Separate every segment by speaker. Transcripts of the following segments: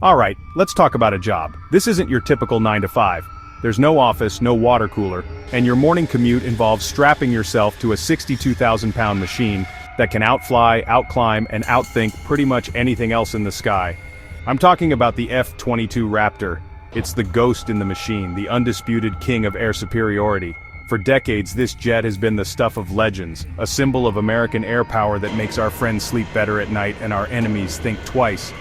Speaker 1: Alright, let's talk about a job. This isn't your typical 9 to 5. There's no office, no water cooler, and your morning commute involves strapping yourself to a 62,000-pound machine that can outfly, outclimb, and outthink pretty much anything else in the sky. I'm talking about the F-22 Raptor. It's the ghost in the machine, the undisputed king of air superiority. For decades, this jet has been the stuff of legends, a symbol of American air power that makes our friends sleep better at night and our enemies think twice.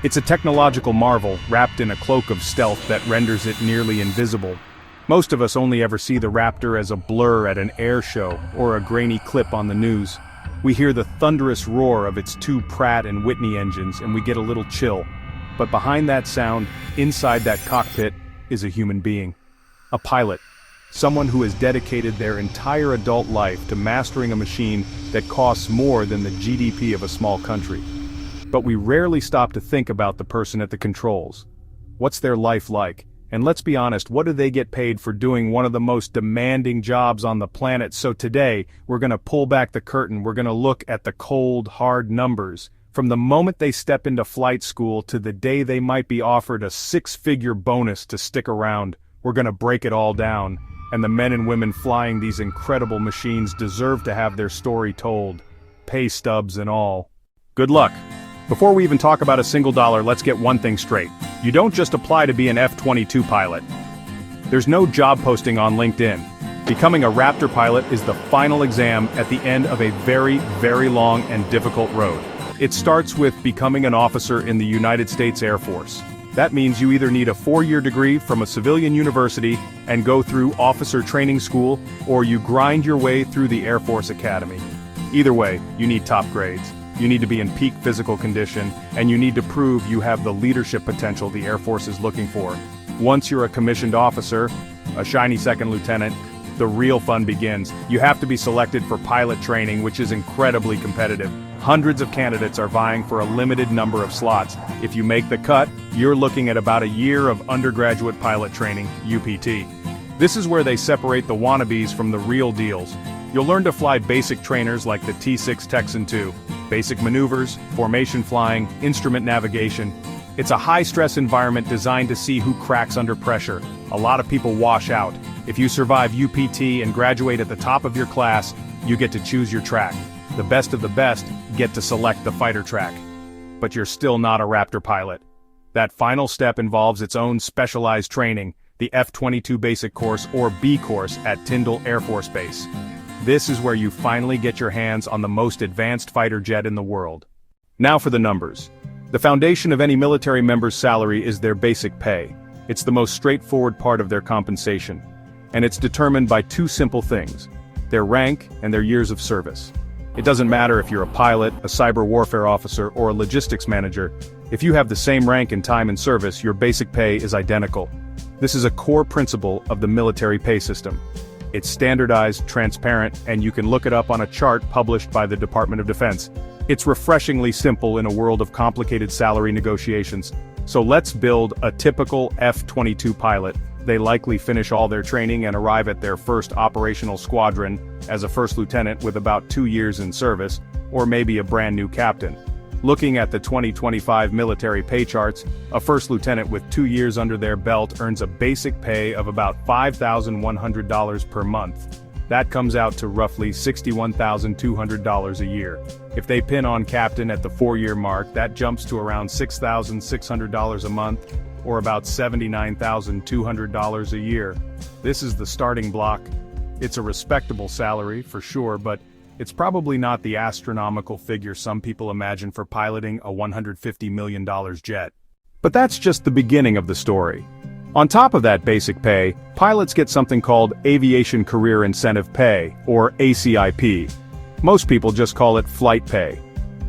Speaker 1: It's a technological marvel, wrapped in a cloak of stealth that renders it nearly invisible. Most of us only ever see the Raptor as a blur at an air show, or a grainy clip on the news. We hear the thunderous roar of its two Pratt and Whitney engines and we get a little chill. But behind that sound, inside that cockpit, is a human being. A pilot. Someone who has dedicated their entire adult life to mastering a machine that costs more than the GDP of a small country. But we rarely stop to think about the person at the controls. What's their life like? And let's be honest, what do they get paid for doing one of the most demanding jobs on the planet? So today, we're gonna pull back the curtain, we're gonna look at the cold, hard numbers. From the moment they step into flight school to the day they might be offered a 6-figure bonus to stick around, we're gonna break it all down. And the men and women flying these incredible machines deserve to have their story told. Pay stubs and all. Good luck. Before we even talk about a single dollar, let's get one thing straight. You don't just apply to be an F-22 pilot. There's no job posting on LinkedIn. Becoming a Raptor pilot is the final exam at the end of a very, very long and difficult road. It starts with becoming an officer in the United States Air Force. That means you either need a 4-year degree from a civilian university and go through officer training school, or you grind your way through the Air Force Academy. Either way, you need top grades. You need to be in peak physical condition, and you need to prove you have the leadership potential the Air Force is looking for. Once you're a commissioned officer, a shiny second lieutenant, the real fun begins. You have to be selected for pilot training, which is incredibly competitive. Hundreds of candidates are vying for a limited number of slots. If you make the cut, you're looking at about a year of undergraduate pilot training, UPT. This is where they separate the wannabes from the real deals. You'll learn to fly basic trainers like the T-6 Texan II, basic maneuvers, formation flying, instrument navigation. It's a high-stress environment designed to see who cracks under pressure. A lot of people wash out. If you survive UPT and graduate at the top of your class, you get to choose your track. The best of the best get to select the fighter track. But you're still not a Raptor pilot. That final step involves its own specialized training, the F-22 Basic Course or B Course at Tyndall Air Force Base. This is where you finally get your hands on the most advanced fighter jet in the world. Now for the numbers. The foundation of any military member's salary is their basic pay. It's the most straightforward part of their compensation. And it's determined by two simple things: their rank and their years of service. It doesn't matter if you're a pilot, a cyber warfare officer, or a logistics manager. If you have the same rank and time in service, your basic pay is identical. This is a core principle of the military pay system. It's standardized, transparent, and you can look it up on a chart published by the Department of Defense. It's refreshingly simple in a world of complicated salary negotiations. So let's build a typical F-22 pilot. They likely finish all their training and arrive at their first operational squadron as a first lieutenant with about 2 years in service, or maybe a brand new captain. Looking at the 2025 military pay charts, a first lieutenant with 2 years under their belt earns a basic pay of about $5,100 per month. That comes out to roughly $61,200 a year. If they pin on captain at the 4-year mark, that jumps to around $6,600 a month, or about $79,200 a year. This is the starting block. It's a respectable salary, for sure, but it's probably not the astronomical figure some people imagine for piloting a $150 million jet. But that's just the beginning of the story. On top of that basic pay, pilots get something called Aviation Career Incentive Pay, or ACIP. Most people just call it flight pay.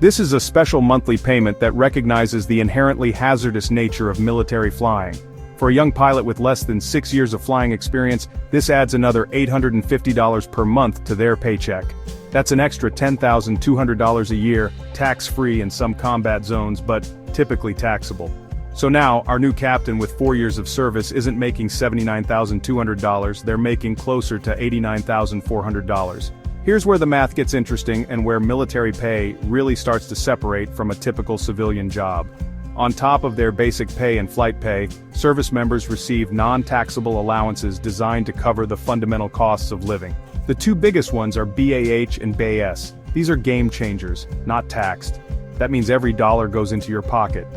Speaker 1: This is a special monthly payment that recognizes the inherently hazardous nature of military flying. For a young pilot with less than 6 years of flying experience, this adds another $850 per month to their paycheck. That's an extra $10,200 a year, tax-free in some combat zones, but typically taxable. So now, our new captain with 4 years of service isn't making $79,200, they're making closer to $89,400. Here's where the math gets interesting and where military pay really starts to separate from a typical civilian job. On top of their basic pay and flight pay, service members receive non-taxable allowances designed to cover the fundamental costs of living. The two biggest ones are BAH and BAS. These are game changers, not taxed. That means every dollar goes into your pocket.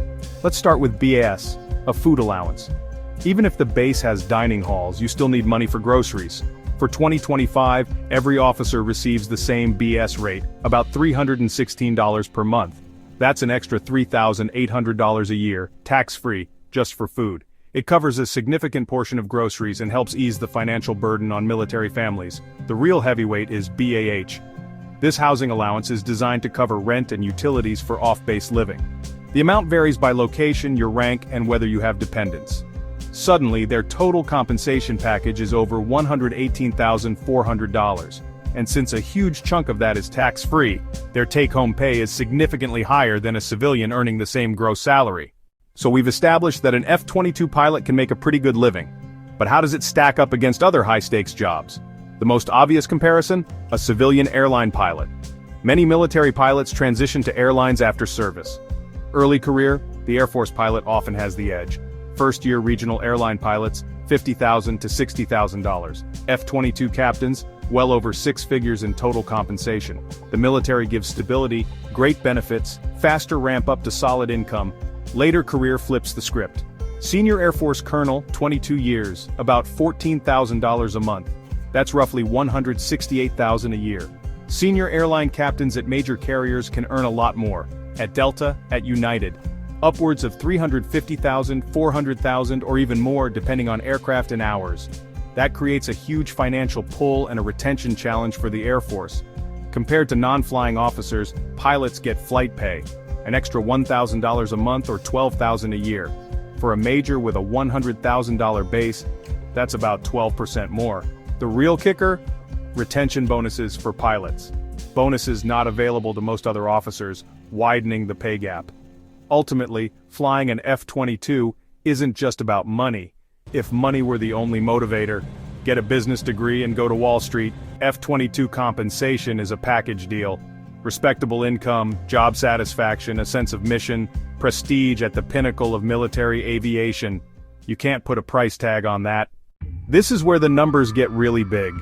Speaker 1: Let's start with BAS, a food allowance. Even if the base has dining halls, you still need money for groceries. For 2025, every officer receives the same BS rate, about $316 per month. That's an extra $3,800 a year, tax-free, just for food. It covers a significant portion of groceries and helps ease the financial burden on military families. The real heavyweight is BAH. This housing allowance is designed to cover rent and utilities for off-base living. The amount varies by location, your rank, and whether you have dependents. Suddenly, their total compensation package is over $118,400. And since a huge chunk of that is tax-free, their take-home pay is significantly higher than a civilian earning the same gross salary. So we've established that an F-22 pilot can make a pretty good living. But how does it stack up against other high-stakes jobs? The most obvious comparison? A civilian airline pilot. Many military pilots transition to airlines after service. Early career, the Air Force pilot often has the edge. First-year regional airline pilots, $50,000 to $60,000. F-22 captains, well over six figures in total compensation. The military gives stability, great benefits, faster ramp up to solid income. Later career flips the script. Senior Air Force colonel, 22 years, about $14,000 a month. That's roughly $168,000 a year. Senior airline captains at major carriers can earn a lot more. At Delta, at United, upwards of $350,000, $400,000, or even more depending on aircraft and hours. That creates a huge financial pull and a retention challenge for the Air Force. Compared to non-flying officers, pilots get flight pay, an extra $1,000 a month or $12,000 a year. For a major with a $100,000 base, that's about 12% more. The real kicker? Retention bonuses for pilots. Bonuses not available to most other officers, widening the pay gap. Ultimately, flying an F-22 isn't just about money. If money were the only motivator, get a business degree and go to Wall Street. F-22 compensation is a package deal. Respectable income, job satisfaction, a sense of mission, prestige at the pinnacle of military aviation. You can't put a price tag on that. This is where the numbers get really big.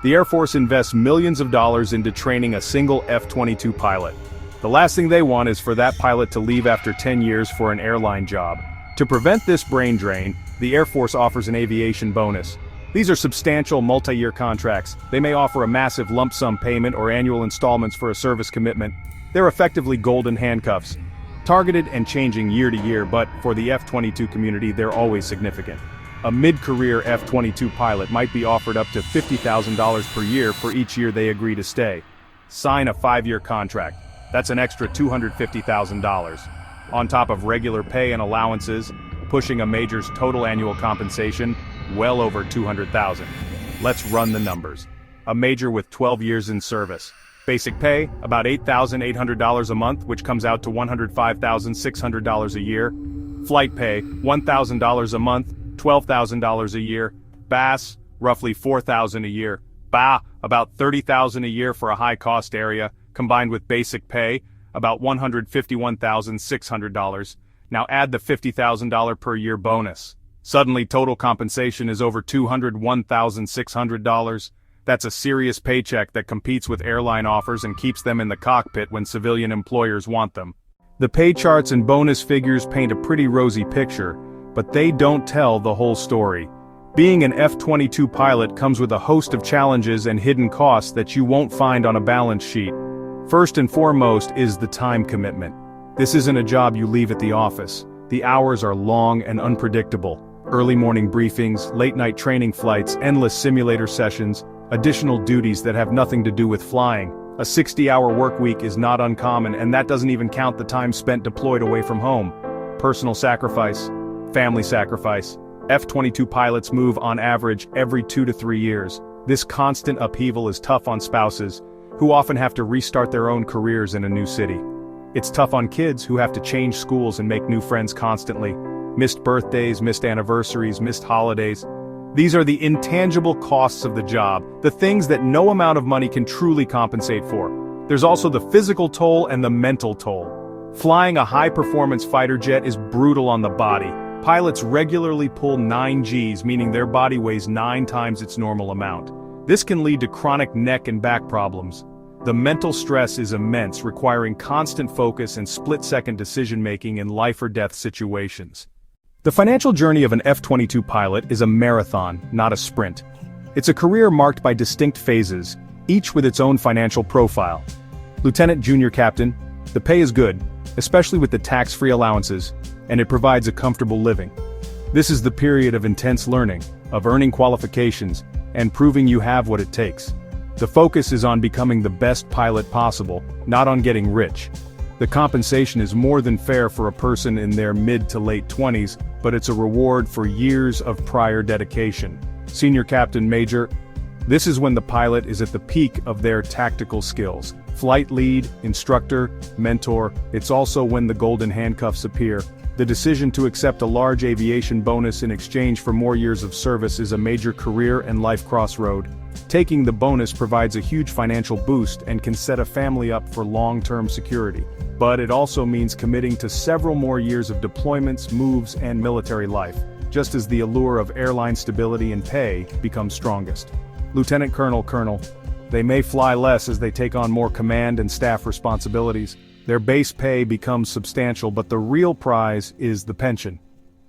Speaker 1: The Air Force invests millions of dollars into training a single F-22 pilot. The last thing they want is for that pilot to leave after 10 years for an airline job. To prevent this brain drain, the Air Force offers an aviation bonus. These are substantial multi-year contracts. They may offer a massive lump sum payment or annual installments for a service commitment. They're effectively golden handcuffs. Targeted and changing year to year, but for the F-22 community, they're always significant. A mid-career F-22 pilot might be offered up to $50,000 per year for each year they agree to stay. Sign a 5-year contract. That's an extra $250,000. On top of regular pay and allowances, pushing a major's total annual compensation well over $200,000. Let's run the numbers. A major with 12 years in service. Basic pay, about $8,800 a month, which comes out to $105,600 a year. Flight pay, $1,000 a month, $12,000 a year. BAS, roughly $4,000 a year. BA, about $30,000 a year for a high-cost area, combined with basic pay, about $151,600. Now add the $50,000 per year bonus. Suddenly total compensation is over $201,600. That's a serious paycheck that competes with airline offers and keeps them in the cockpit when civilian employers want them. The pay charts and bonus figures paint a pretty rosy picture, but they don't tell the whole story. Being an F-22 pilot comes with a host of challenges and hidden costs that you won't find on a balance sheet. First and foremost is the time commitment. This isn't a job you leave at the office. The hours are long and unpredictable. Early morning briefings, late-night training flights, endless simulator sessions, additional duties that have nothing to do with flying. A 60-hour work week is not uncommon, and that doesn't even count the time spent deployed away from home. Personal sacrifice, family sacrifice. F-22 pilots move on average every 2 to 3 years. This constant upheaval is tough on spouses, who often have to restart their own careers in a new city. It's tough on kids who have to change schools and make new friends constantly. Missed birthdays, missed anniversaries, missed holidays. These are the intangible costs of the job, the things that no amount of money can truly compensate for. There's also the physical toll and the mental toll. Flying a high-performance fighter jet is brutal on the body. Pilots regularly pull 9 Gs, meaning their body weighs 9 times its normal amount. This can lead to chronic neck and back problems. The mental stress is immense, requiring constant focus and split-second decision-making in life-or-death situations. The financial journey of an F-22 pilot is a marathon, not a sprint. It's a career marked by distinct phases, each with its own financial profile. Lieutenant Junior Captain, the pay is good, especially with the tax-free allowances, and it provides a comfortable living. This is the period of intense learning, of earning qualifications, and proving you have what it takes. The focus is on becoming the best pilot possible, not on getting rich. The compensation is more than fair for a person in their mid to late 20s, but it's a reward for years of prior dedication. Senior Captain Major, this is when the pilot is at the peak of their tactical skills. Flight lead, instructor, mentor, it's also when the golden handcuffs appear. The decision to accept a large aviation bonus in exchange for more years of service is a major career and life crossroad. Taking the bonus provides a huge financial boost and can set a family up for long-term security. But it also means committing to several more years of deployments, moves, and military life, just as the allure of airline stability and pay becomes strongest. Lieutenant Colonel, they may fly less as they take on more command and staff responsibilities. Their base pay becomes substantial, but the real prize is the pension.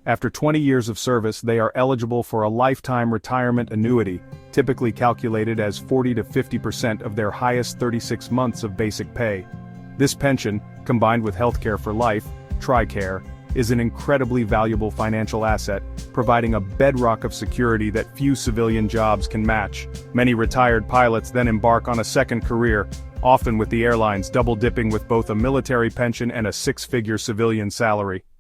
Speaker 1: After 20 years of service, they are eligible for a lifetime retirement annuity, typically calculated as 40 to 50% of their highest 36 months of basic pay. This pension, combined with healthcare for life, TRICARE, is an incredibly valuable financial asset, providing a bedrock of security that few civilian jobs can match. Many retired pilots then embark on a second career, often with the airlines double-dipping with both a military pension and a 6-figure civilian salary.